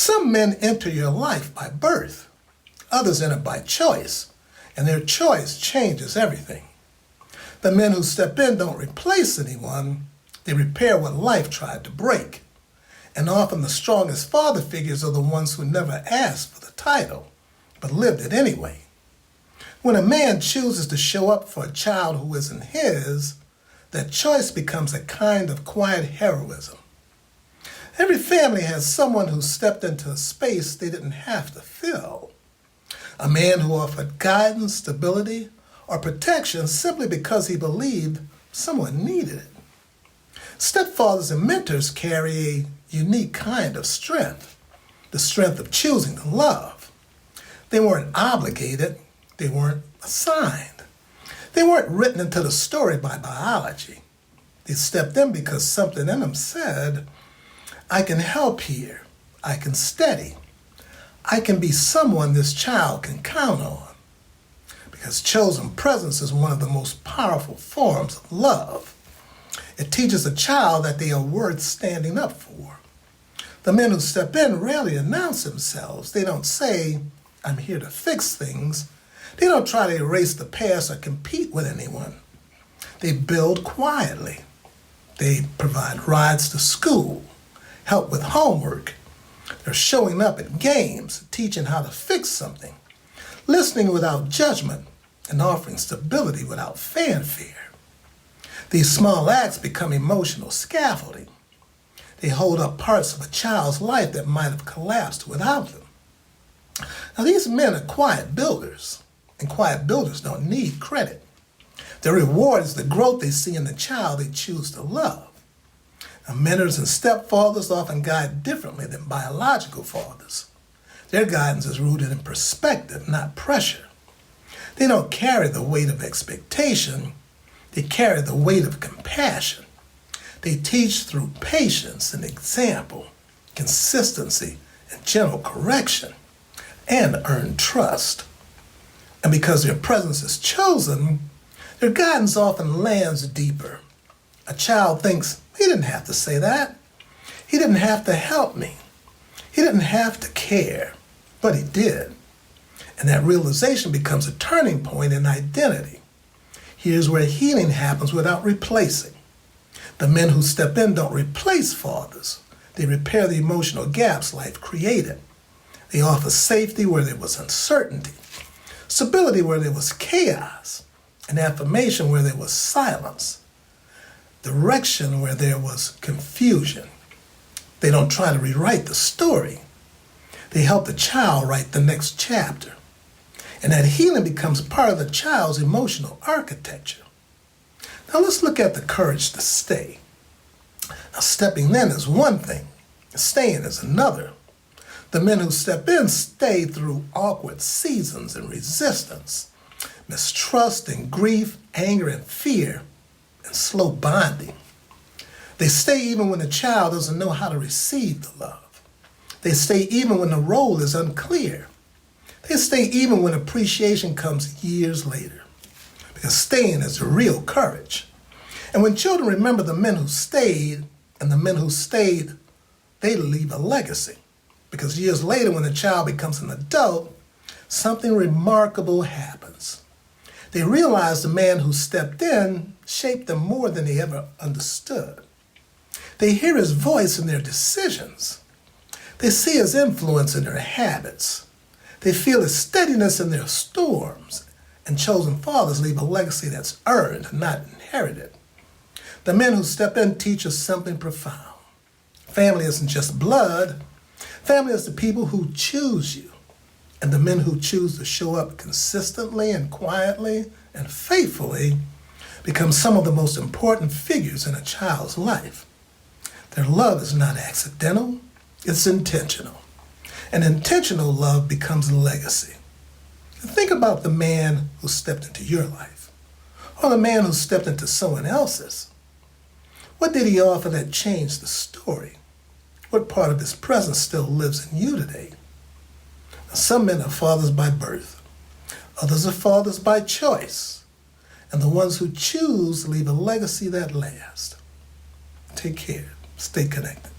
Some men enter your life by birth. Others enter by choice, and their choice changes everything. The men who step in don't replace anyone. They repair what life tried to break. And often the strongest father figures are the ones who never asked for the title, but lived it anyway. When a man chooses to show up for a child who isn't his, that choice becomes a kind of quiet heroism. Every family has someone who stepped into a space they didn't have to fill. A man who offered guidance, stability, or protection simply because he believed someone needed it. Stepfathers and mentors carry a unique kind of strength, the strength of choosing to love. They weren't obligated, they weren't assigned. They weren't written into the story by biology. They stepped in because something in them said, I can help here, I can steady, I can be someone this child can count on. Because chosen presence is one of the most powerful forms of love. It teaches a child that they are worth standing up for. The men who step in rarely announce themselves. They don't say, I'm here to fix things. They don't try to erase the past or compete with anyone. They build quietly. They provide rides to school, help with homework. They're showing up at games, teaching how to fix something, listening without judgment, and offering stability without fanfare. These small acts become emotional scaffolding. They hold up parts of a child's life that might have collapsed without them. Now, these men are quiet builders, and quiet builders don't need credit. Their reward is the growth they see in the child they choose to love. Now, mentors and stepfathers often guide differently than biological fathers. Their guidance is rooted in perspective, not pressure. They don't carry the weight of expectation. They carry the weight of compassion. They teach through patience and example, consistency and gentle correction, and earn trust. And because their presence is chosen, their guidance often lands deeper. A child thinks, he didn't have to say that. He didn't have to help me. He didn't have to care, but he did. And that realization becomes a turning point in identity. Here's where healing happens without replacing. The men who step in don't replace fathers. They repair the emotional gaps life created. They offer safety where there was uncertainty, stability where there was chaos, and affirmation where there was silence, direction where there was confusion. They don't try to rewrite the story. They help the child write the next chapter. And that healing becomes part of the child's emotional architecture. Now let's look at the courage to stay. Now stepping in is one thing, staying is another. The men who step in stay through awkward seasons and resistance, mistrust and grief, anger and fear, and slow bonding. They stay even when the child doesn't know how to receive the love. They stay even when the role is unclear. They stay even when appreciation comes years later. Because staying is real courage. And when children remember the men who stayed and the men who stayed, they leave a legacy. Because years later, when the child becomes an adult, something remarkable happens. They realize the man who stepped in shaped them more than they ever understood. They hear his voice in their decisions. They see his influence in their habits. They feel his steadiness in their storms. And chosen fathers leave a legacy that's earned, not inherited. The men who step in teach us something profound. Family isn't just blood. Family is the people who choose you. And the men who choose to show up consistently and quietly and faithfully become some of the most important figures in a child's life. Their love is not accidental, it's intentional. And intentional love becomes a legacy. Think about the man who stepped into your life, or the man who stepped into someone else's. What did he offer that changed the story? What part of his presence still lives in you today? Now, some men are fathers by birth. Others are fathers by choice. And the ones who choose leave a legacy that lasts. Take care. Stay connected.